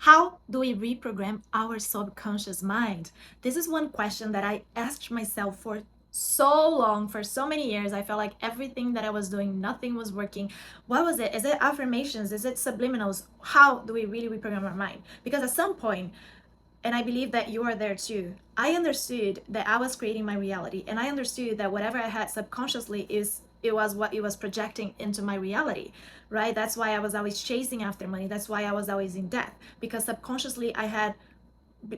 How do we reprogram our subconscious mind? This is one question that I asked myself for so long, for so many years. I felt like everything that I was doing, nothing was working. What was it? Is it affirmations? Is it subliminals? How do we really reprogram our mind? Because at some point, and I believe that you are there too, I understood that I was creating my reality, and I understood that whatever I had subconsciously it was what it was projecting into my reality, right? That's why I was always chasing after money. That's why I was always in debt, because subconsciously I had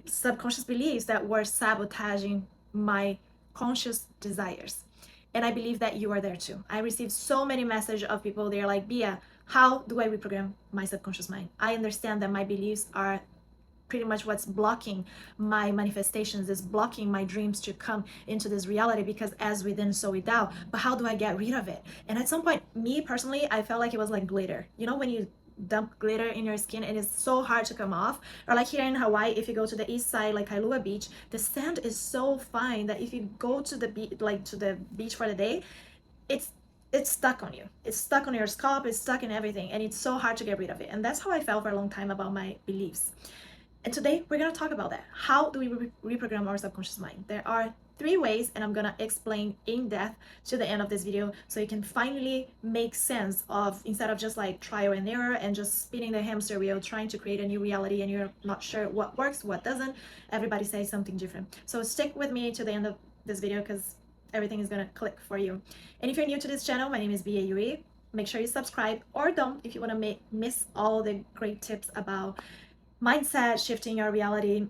subconscious beliefs that were sabotaging my conscious desires. And I believe that you are there too. I received so many messages of people, they're like, Bia, how do I reprogram my subconscious mind? I understand that my beliefs are pretty much what's blocking my manifestations, is blocking my dreams to come into this reality, because as within so without. But how do I get rid of it? And at some point, me personally, I felt like it was like glitter. You know, when you dump glitter in your skin, it is so hard to come off. Or like here in Hawaii, if you go to the east side, like Kailua Beach, the sand is so fine that if you go to the beach, like to the beach for the day, it's it's stuck on you. It's stuck on your scalp, it's stuck in everything, and it's so hard to get rid of it. And that's how I felt for a long time about my beliefs. And today we're going to talk about that. How do we reprogram our subconscious mind? There are 3 ways, and I'm going to explain in depth to the end of this video, so you can finally make sense of, instead of just like trial and error and just spinning the hamster wheel trying to create a new reality and you're not sure what works, what doesn't. Everybody says something different. So stick with me to the end of this video, because everything is going to click for you. And if you're new to this channel, my name is Bia Yuri. Make sure you subscribe, or don't, if you want to miss all the great tips about mindset, shifting your reality,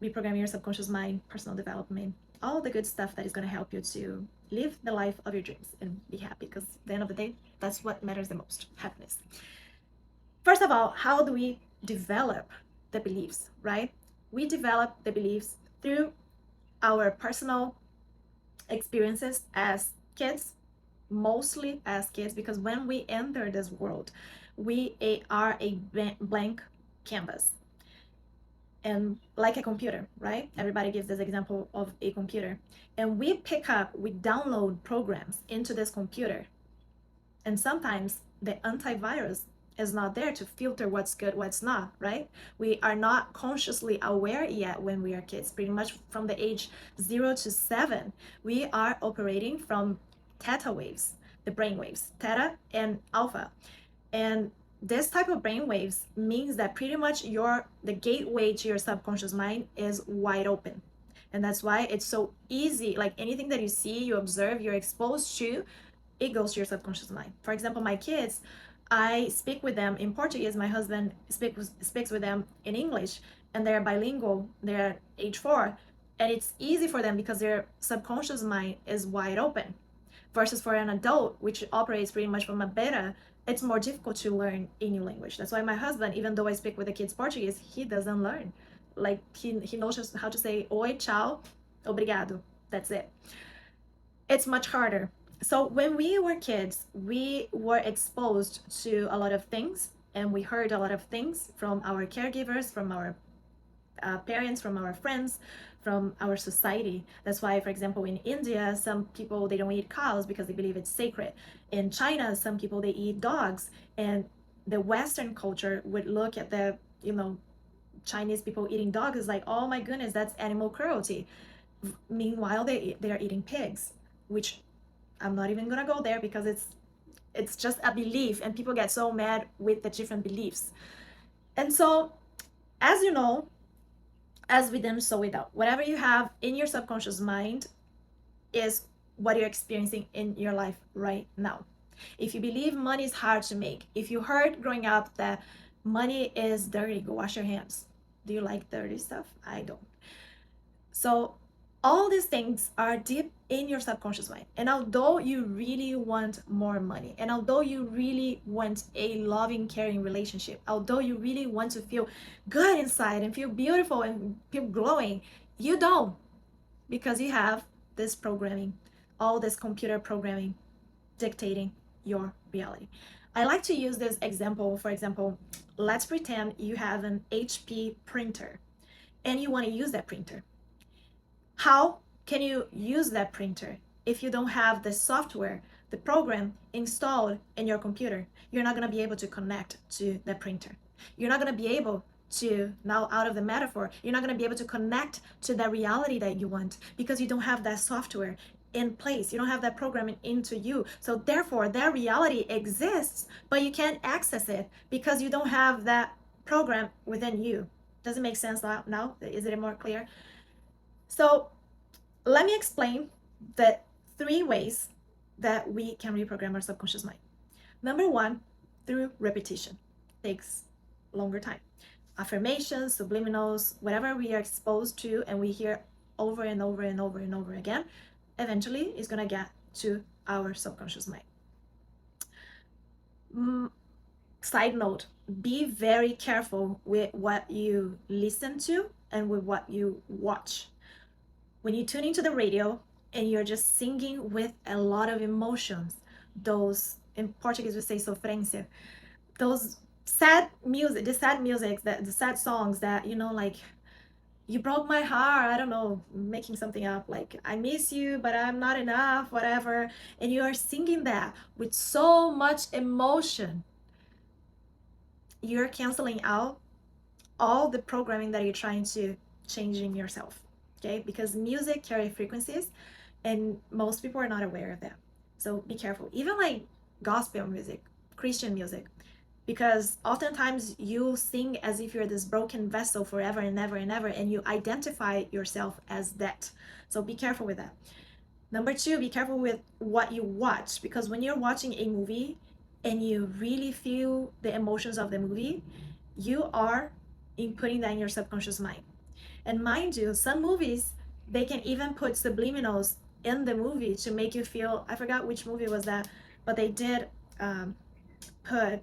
reprogramming your subconscious mind, personal development, all the good stuff that is going to help you to live the life of your dreams and be happy, because at the end of the day, that's what matters the most, happiness. First of all, how do we develop the beliefs, right? We develop the beliefs through our personal experiences as kids, mostly as kids, because when we enter this world, we are a blank canvas. And like a computer, right? Everybody gives this example of a computer. And we download programs into this computer. And sometimes the antivirus is not there to filter what's good, what's not, right? We are not consciously aware yet when we are kids. Pretty much from the age 0 to 7, we are operating from theta waves, the brain waves, theta and alpha. And this type of brain waves means that pretty much the gateway to your subconscious mind is wide open. And that's why it's so easy. Like anything that you see, you observe, you're exposed to, it goes to your subconscious mind. For example, my kids, I speak with them in Portuguese. My husband speaks with them in English, and they're bilingual. They're age 4, and it's easy for them because their subconscious mind is wide open. Versus for an adult, which operates pretty much from a beta, it's more difficult to learn a new language. That's why my husband, even though I speak with the kids Portuguese, he doesn't learn. Like he knows just how to say oi, ciao, obrigado. That's it. It's much harder. So when we were kids, we were exposed to a lot of things, and we heard a lot of things from our caregivers, from our parents, from our friends, from our society. That's why, for example, in India, some people, they don't eat cows because they believe it's sacred. In China, some people, they eat dogs. And the Western culture would look at the, Chinese people eating dogs is like, oh my goodness, that's animal cruelty. Meanwhile, they are eating pigs, which I'm not even gonna go there, because it's just a belief, and people get so mad with the different beliefs. And so, as you know, as within, so without. Whatever you have in your subconscious mind is what you're experiencing in your life right now. If you believe money is hard to make, if you heard growing up that money is dirty, go wash your hands. Do you like dirty stuff? I don't. So all these things are deep in your subconscious mind. And although you really want more money, and although you really want a loving, caring relationship, although you really want to feel good inside and feel beautiful and feel glowing, you don't, because you have this programming, all this computer programming dictating your reality. I like to use this example. For example, let's pretend you have an HP printer and you want to use that printer. How can you use that printer if you don't have the software, the program installed in your computer? You're not going to be able to connect to the printer. You're not going to be able to, now out of the metaphor, you're not going to be able to connect to that reality that you want because you don't have that software in place. You don't have that programming into you. So therefore, that reality exists, but you can't access it because you don't have that program within you. Does it make sense now? Is it more clear? So let me explain the 3 ways that we can reprogram our subconscious mind. Number 1, through repetition. Takes longer time. Affirmations, subliminals, whatever we are exposed to and we hear over and over and over and over again, eventually is going to get to our subconscious mind. Side note, be very careful with what you listen to and with what you watch. When you tune into the radio and you're just singing with a lot of emotions, those, in Portuguese we say sofrência, those sad music, the sad songs that, you know, like, you broke my heart, I don't know, making something up, like, I miss you, but I'm not enough, whatever, and you are singing that with so much emotion, you're canceling out all the programming that you're trying to change in yourself, okay? Because music carries frequencies and most people are not aware of that. So be careful. Even like gospel music, Christian music, because oftentimes you sing as if you're this broken vessel forever and ever and ever, and you identify yourself as that. So be careful with that. Number 2, be careful with what you watch, because when you're watching a movie and you really feel the emotions of the movie, you are inputting that in your subconscious mind. And mind you, some movies, they can even put subliminals in the movie to make you feel, I forgot which movie was that, but they did put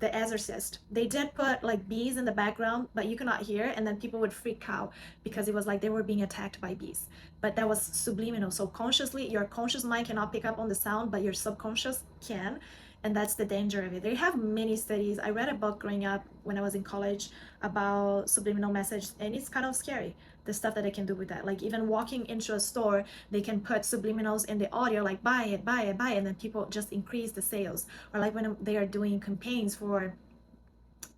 The Exorcist. They did put like bees in the background, but you cannot hear, and then people would freak out because it was like they were being attacked by bees. But that was subliminal. So consciously, your conscious mind cannot pick up on the sound, but your subconscious can. And that's the danger of it. They have many studies. I read a book growing up when I was in college about subliminal message, and it's kind of scary, the stuff that they can do with that. Like even walking into a store, they can put subliminals in the audio, like buy it, buy it, buy it, and then people just increase the sales. Or like when they are doing campaigns for,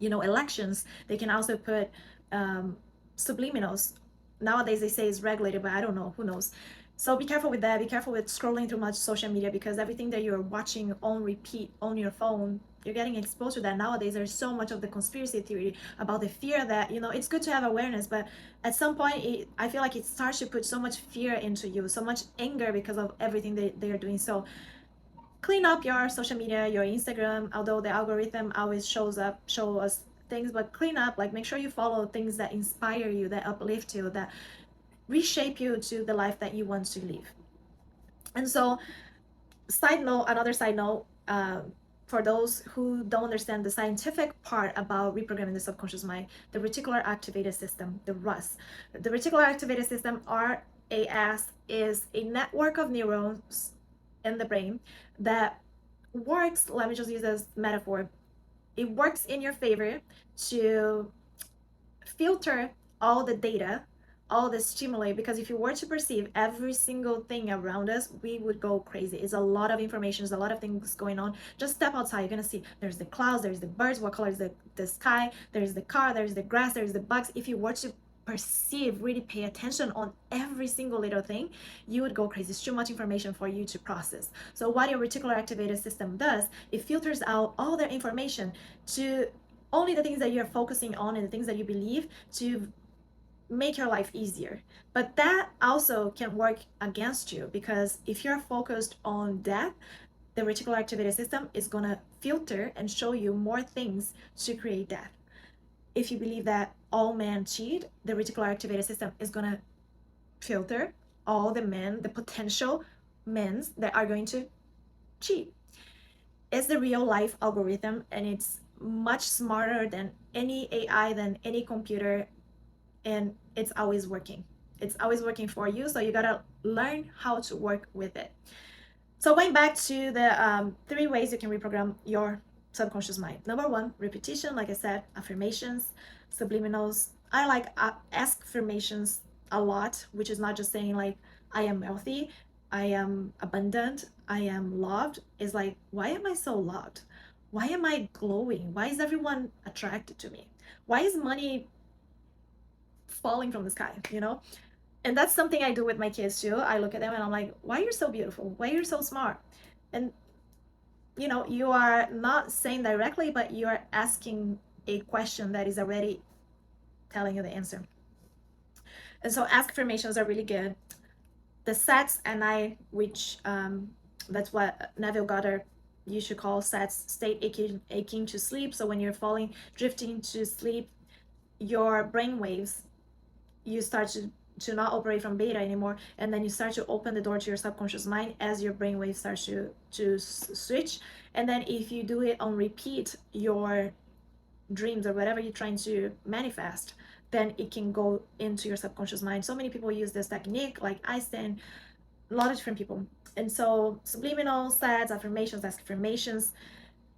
you know, elections, they can also put subliminals. Nowadays they say it's regulated, but I don't know, who knows. So be careful with that. Be careful with scrolling through much social media, because everything that you're watching on repeat on your phone, you're getting exposed to that. Nowadays there's so much of the conspiracy theory about the fear that, you know, it's good to have awareness, but at some point I feel like it starts to put so much fear into you, so much anger because of everything they are doing. So clean up your social media, your Instagram, although the algorithm always show us things, but clean up, like make sure you follow things that inspire you, that uplift you, that reshape you to the life that you want to live. And so another side note, for those who don't understand the scientific part about reprogramming the subconscious mind, the reticular activated system, the RAS. The reticular activated system, RAS, is a network of neurons in the brain that works, let me just use this metaphor, it works in your favor to filter all the data, all the stimuli, because if you were to perceive every single thing around us, we would go crazy. It's a lot of information, there's a lot of things going on. Just step outside, you're gonna see there's the clouds, there's the birds, what color is the sky, there's the car, there's the grass, there's the bugs. If you were to perceive, really pay attention on every single little thing, you would go crazy. It's too much information for you to process. So what your reticular activated system does, it filters out all the information to only the things that you're focusing on and the things that you believe, to make your life easier. But that also can work against you, because if you're focused on that, the reticular activated system is gonna filter and show you more things to create that. If you believe that all men cheat, the reticular activated system is gonna filter all the men, the potential men that are going to cheat. It's the real life algorithm, and it's much smarter than any AI, than any computer, and it's always working. It's always working for you, so you gotta learn how to work with it. So going back to the 3 ways you can reprogram your subconscious mind. Number 1, repetition, like I said, affirmations, subliminals. I like affirmations a lot, which is not just saying like, I am healthy, I am abundant, I am loved. It's like, why am I so loved? Why am I glowing? Why is everyone attracted to me? Why is money falling from the sky, you know? And that's something I do with my kids too. I look at them and I'm like, why you're so beautiful? Why you're so smart? And you know, you are not saying directly, but you are asking a question that is already telling you the answer. And so ask affirmations are really good. The sets and I, which that's what Neville Goddard used to call sets, state aching to sleep. So when you're falling, drifting to sleep, your brain waves, you start to not operate from beta anymore, and then you start to open the door to your subconscious mind as your brainwave starts to switch. And then if you do it on repeat, your dreams or whatever you're trying to manifest, then it can go into your subconscious mind. So many people use this technique, like Einstein, a lot of different people. And so subliminal, sets, affirmations, affirmations,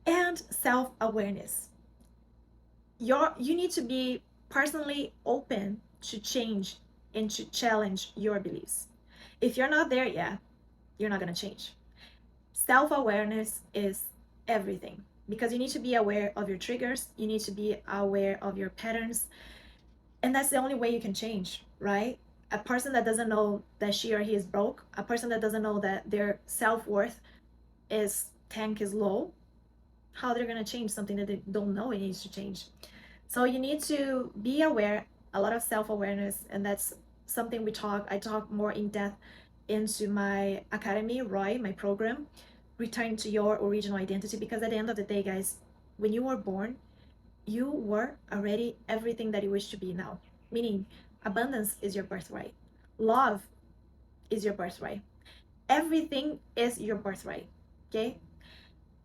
and self-awareness. You need to be personally open to change and to challenge your beliefs. If you're not there yet, you're not going to change. Self-awareness is everything, because you need to be aware of your triggers, you need to be aware of your patterns, and that's the only way you can change, right? A person that doesn't know that she or he is broke, a person that doesn't know that their self-worth is tank is low, how they're going to change something that they don't know it needs to change? So you need to be aware, a lot of self-awareness, and that's something I talk more in depth into my academy, Roy, my program, Return to Your Original Identity. Because at the end of the day, guys, when you were born, you were already everything that you wish to be now. Meaning, abundance is your birthright. Love is your birthright. Everything is your birthright. Okay?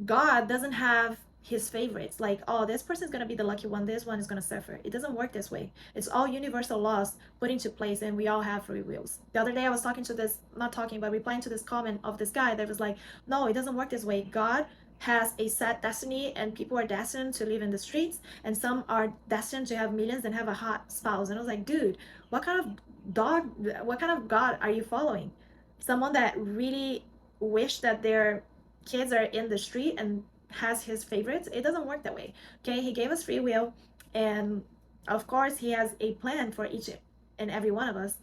God doesn't have his favorites, like, oh, this person is going to be the lucky one, this one is going to suffer. It doesn't work this way. It's all universal laws put into place, and we all have free wills. The other day I was talking to this, not talking, but replying to this comment of this guy that was like, no, it doesn't work this way. God has a set destiny, and people are destined to live in the streets, and some are destined to have millions and have a hot spouse. And I was like, dude, what kind of God are you following? Someone that really wish that their kids are in the street and has his favorites? It doesn't work that way. Okay, he gave us free will, and of course he has a plan for each and every one of us,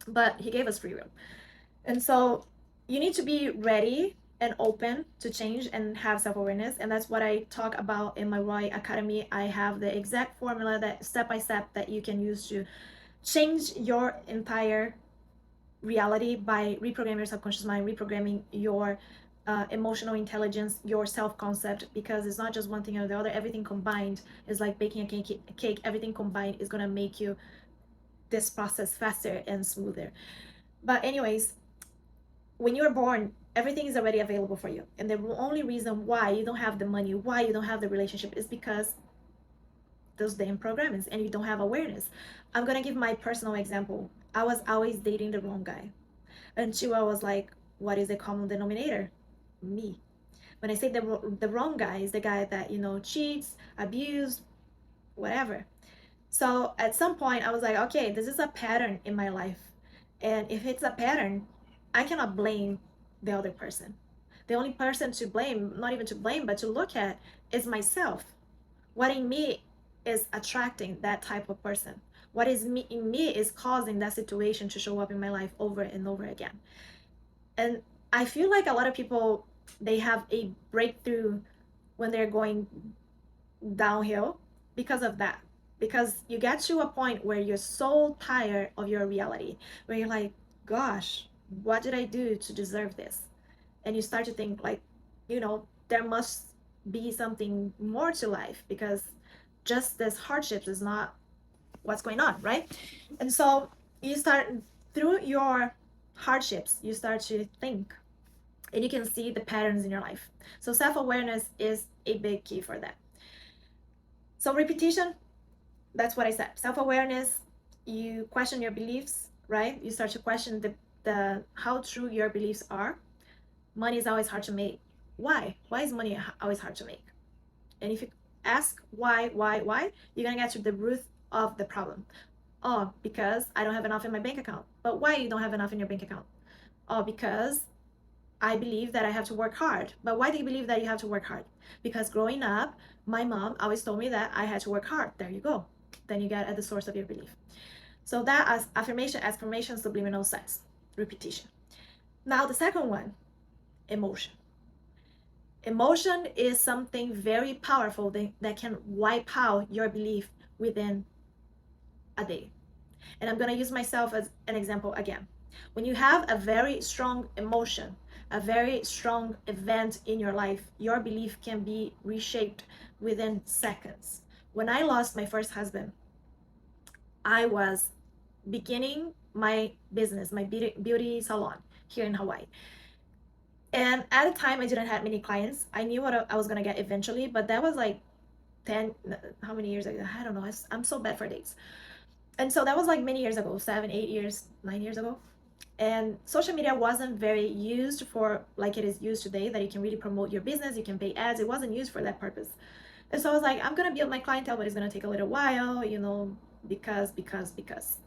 but he gave us free will. And so you need to be ready and open to change and have self-awareness, and that's what I talk about in my Roy Academy. I have the exact formula, that step by step, that you can use to change your entire reality by reprogramming your subconscious mind, reprogramming your emotional intelligence, your self-concept, because it's not just one thing or the other. Everything combined is like baking a cake. Everything combined is going to make you this process faster and smoother. But anyways, when you're born, everything is already available for you, and the only reason why you don't have the money, why you don't have the relationship, is because those damn programmings, and you don't have awareness. I'm going to give my personal example. I was always dating the wrong guy until I was like, what is the common denominator? Me. When I say the wrong guy, is the guy that, you know, cheats, abused, whatever. So at some point I was like, okay, this is a pattern in my life, and if it's a pattern, I cannot blame the other person. The only person to blame, not even to blame, but to look at, is myself. What in me is attracting that type of person? What is me in me is causing that situation to show up in my life over and over again? And I feel like a lot of people, they have a breakthrough when they're going downhill because of that. Because you get to a point where you're so tired of your reality, where you're like, gosh, what did I do to deserve this? And you start to think like, you know, there must be something more to life, because just this hardships is not what's going on, right? And so you start, through your hardships, you start to think, and you can see the patterns in your life. So self-awareness is a big key for that. So repetition, that's what I said. Self-awareness, you question your beliefs, right? You start to question the how true your beliefs are. Money is always hard to make. Why is money always hard to make? And if you ask why, you're gonna get to the root of the problem. Oh, because I don't have enough in my bank account. But why you don't have enough in your bank account? Oh, because I believe that I have to work hard. But why do you believe that you have to work hard? Because growing up, my mom always told me that I had to work hard. There you go. Then you get at the source of your belief. So that as affirmation, subliminal sense, repetition. Now the second one, emotion. Emotion is something very powerful that can wipe out your belief within a day. And I'm going to use myself as an example again. When you have a very strong emotion, a very strong event in your life, your belief can be reshaped within seconds. When I lost my first husband, I was beginning my business, my beauty salon here in Hawaii. And at the time, I didn't have many clients. I knew what I was going to get eventually, but that was like 10, how many years ago? I don't know. I'm so bad for dates. And so that was like many years ago, 7, 8 years, 9 years ago. And social media wasn't very used for like it is used today, that you can really promote your business, you can pay ads. It wasn't used for that purpose. And so I was like, I'm going to build my clientele, but it's going to take a little while, because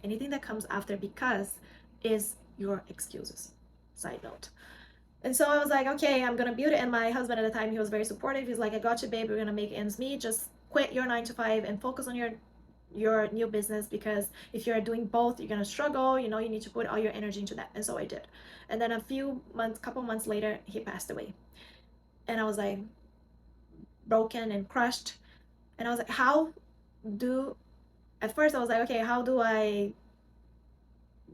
anything that comes after because is your excuses. Side note. And so I was like, okay, I'm gonna build it. And my husband at the time, he was very supportive. He's like, I got you, babe. We're gonna make ends meet. Just quit your 9 to 5 and focus on your new business, because if you're doing both, you're gonna struggle. You need to put all your energy into that. And so I did. And then couple months later, he passed away. And I was like broken and crushed. And I was like, at first I was like, okay, how do I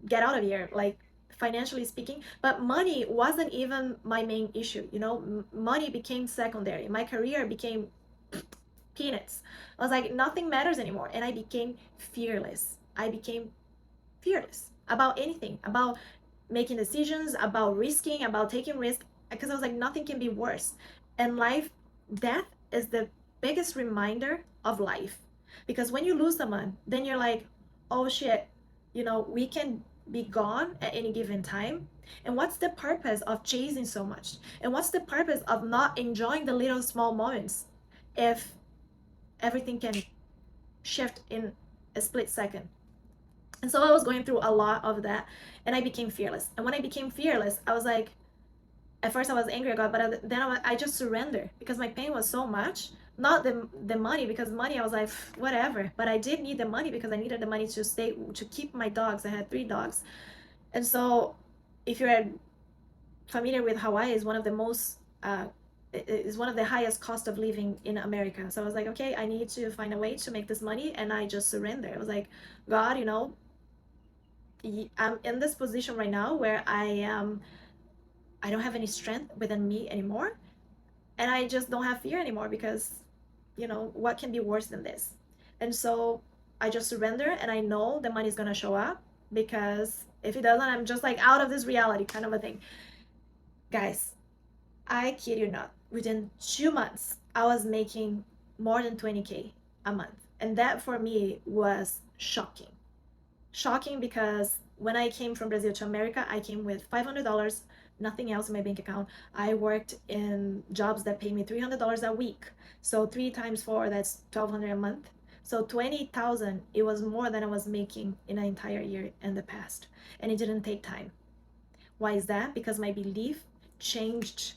get out of here? Like, financially speaking. But money wasn't even my main issue. Money became secondary. My career became peanuts. I was like, nothing matters anymore. And I became fearless. About anything, about making decisions, about risking, about taking risks, because I was like, nothing can be worse. And death is the biggest reminder of life. Because when you lose someone, then you're like, oh shit, we can be gone at any given time. And what's the purpose of chasing so much? And what's the purpose of not enjoying the little small moments if everything can shift in a split second? And so I was going through a lot of that, and I became fearless. And when I became fearless, I was like, at first I was angry at God, but then I just surrendered, because my pain was so much. Not the money, because money I was like, whatever. But I did need the money, because I needed the money to keep my dogs. I had 3 dogs. And so if you're familiar with Hawaii, is one of the highest cost of living in America. So I was like, okay, I need to find a way to make this money. And I just surrendered. I was like, God, I'm in this position right now where I don't have any strength within me anymore. And I just don't have fear anymore, because what can be worse than this? And so I just surrender, and I know the money's gonna show up, because if it doesn't, I'm just like out of this reality kind of a thing. Guys, I kid you not, within 2 months I was making more than 20K a month. And that for me was shocking, because when I came from Brazil to America, I came with $500, nothing else in my bank account. I worked in jobs that paid me $300 a week. So 3 times 4, that's $1,200 a month. So 20,000, it was more than I was making in an entire year in the past. And it didn't take time. Why is that? Because my belief changed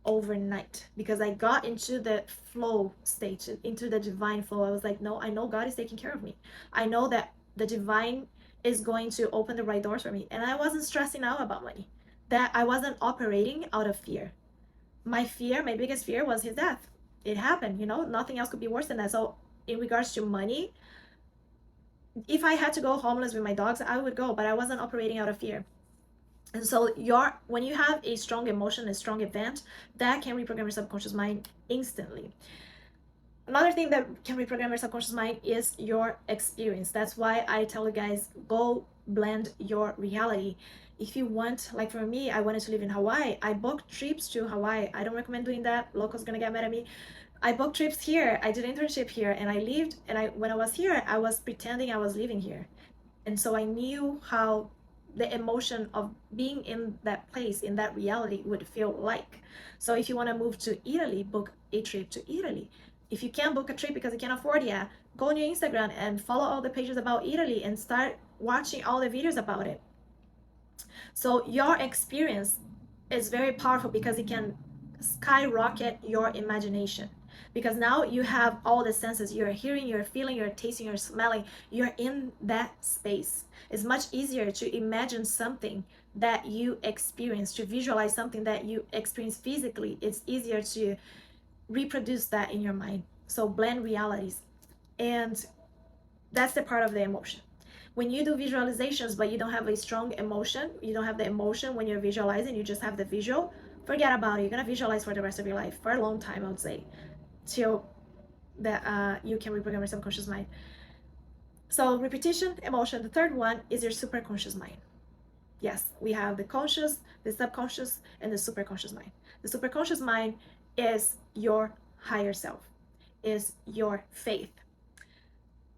overnight, because I got into the flow state, into the divine flow. I was like, no, I know God is taking care of me. I know that the divine is going to open the right doors for me. And I wasn't stressing out about money. That I wasn't operating out of fear. My biggest fear was his death. It happened, nothing else could be worse than that. So in regards to money, if I had to go homeless with my dogs, I would go, but I wasn't operating out of fear. And so when you have a strong emotion, a strong event, that can reprogram your subconscious mind instantly. Another thing that can reprogram your subconscious mind is your experience. That's why I tell you guys, go blend your reality. If you want, like for me, I wanted to live in Hawaii. I booked trips to Hawaii. I don't recommend doing that. Locals gonna get mad at me. I booked trips here. I did internship here, and I lived. And when I was here, I was pretending I was living here, and so I knew how the emotion of being in that place, in that reality, would feel like. So if you want to move to Italy, book a trip to Italy. If you can't book a trip because you can't afford it, go on your Instagram and follow all the pages about Italy and start watching all the videos about it. So your experience is very powerful because it can skyrocket your imagination. Because now you have all the senses. You're hearing, you're feeling, you're tasting, you're smelling. You're in that space. It's much easier to imagine something that you experience, to visualize something that you experience physically. It's easier to reproduce that in your mind. So blend realities. And that's the part of the emotion. When you do visualizations but you don't have a strong emotion, you don't have the emotion when you're visualizing, you just have the visual, forget about it. You're gonna visualize for the rest of your life, for a long time, I would say, till that you can reprogram your subconscious mind. So repetition, emotion. The third one is your superconscious mind. Yes, we have the conscious, the subconscious, and the superconscious mind. The superconscious mind is your higher self, is your faith.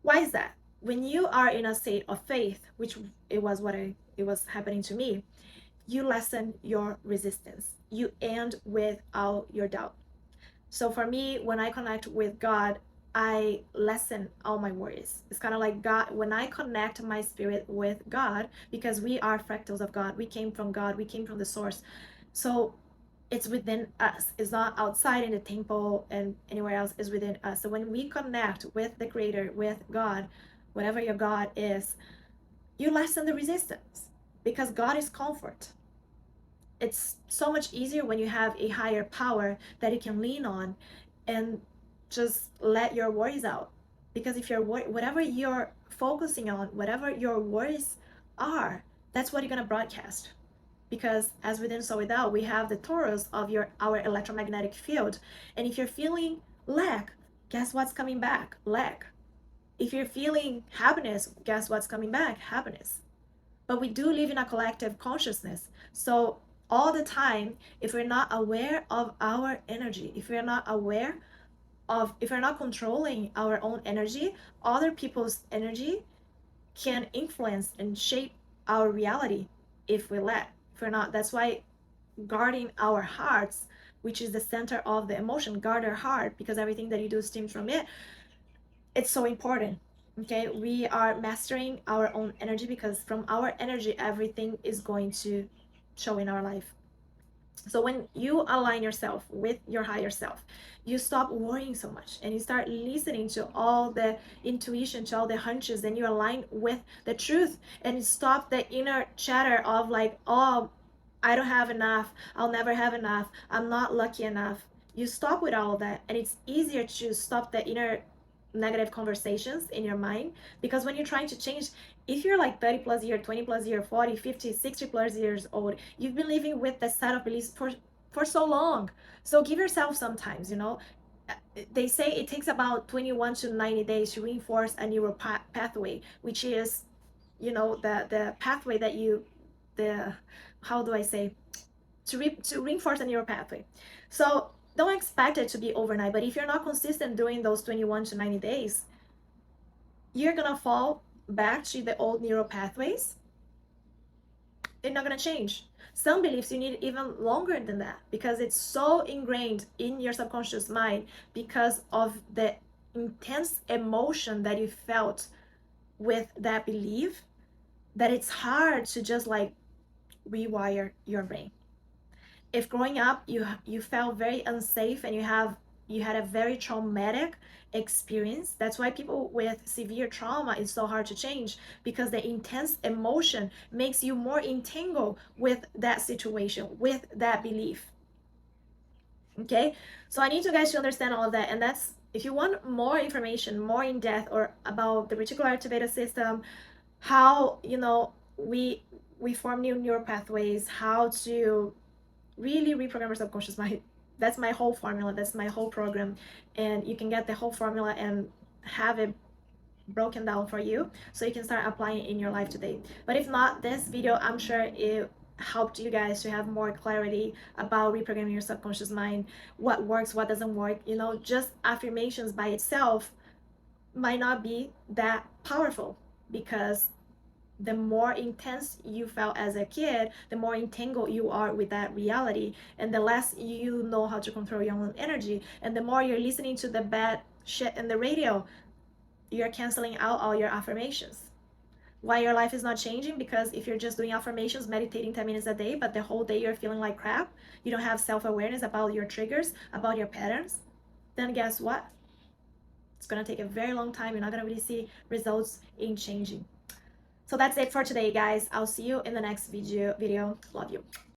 Why is that? When you are in a state of faith, which it was happening to me, you lessen your resistance. You end without your doubt. So for me, when I connect with God, I lessen all my worries. It's kind of like God, when I connect my spirit with God, because we are fractals of God, we came from God, we came from the source. So it's within us. It's not outside in the temple and anywhere else. It's within us. So when we connect with the Creator, with God, whatever your God is, you lessen the resistance because God is comfort. It's so much easier when you have a higher power that you can lean on and just let your worries out. Because if you're whatever you're focusing on, whatever your worries are, that's what you're gonna broadcast. Because as within so without, we have the torus of our electromagnetic field. And if you're feeling lack, guess what's coming back? Lack. If you're feeling happiness, guess what's coming back? Happiness. But we do live in a collective consciousness. So all the time, if we're not aware of our energy, if we're not aware of, if we're not controlling our own energy, other people's energy can influence and shape our reality if we let. If we're not, that's why guarding our hearts, which is the center of the emotion, guard our heart, because everything that you do stems from it. It's so important. Okay, we are mastering our own energy because from our energy everything is going to show in our life. So when you align yourself with your higher self, you stop worrying so much and you start listening to all the intuition, to all the hunches, and you align with the truth and you stop the inner chatter of like, oh, I don't have enough, I'll never have enough, I'm not lucky enough. You stop with all of that, and it's easier to stop the inner negative conversations in your mind, because when you're trying to change, if you're like 30 plus year, 20 plus year, 40, 50, 60 plus years old, you've been living with that set of beliefs for so long. So give yourself some time, you know. They say it takes about 21 to 90 days to reinforce a neural pathway, which is, you know, the pathway that you, the, how do I say, to reinforce a neural pathway. So don't expect it to be overnight, but if you're not consistent during those 21 to 90 days, you're gonna fall back to the old neural pathways. They're not gonna change. Some beliefs you need even longer than that because it's so ingrained in your subconscious mind because of the intense emotion that you felt with that belief, that it's hard to just like rewire your brain. If growing up you felt very unsafe and you had a very traumatic experience, that's why people with severe trauma is so hard to change, because the intense emotion makes you more entangled with that situation, with that belief. Okay, so I need you guys to understand all of that. And that's, if you want more information, more in depth, or about the reticular activated system, how, you know, we form new neural pathways, how to really reprogram your subconscious mind. That's my whole formula, that's my whole program, and you can get the whole formula and have it broken down for you so you can start applying it in your life today. But if not, this video, I'm sure it helped you guys to have more clarity about reprogramming your subconscious mind, what works, what doesn't work. You know, just affirmations by itself might not be that powerful, because the more intense you felt as a kid, the more entangled you are with that reality, and the less you know how to control your own energy, and the more you're listening to the bad shit in the radio, you're canceling out all your affirmations. Why your life is not changing? Because if you're just doing affirmations, meditating 10 minutes a day, but the whole day you're feeling like crap, you don't have self-awareness about your triggers, about your patterns, then guess what? It's gonna take a very long time. You're not gonna really see results in changing. So that's it for today, guys. I'll see you in the next video. Love you.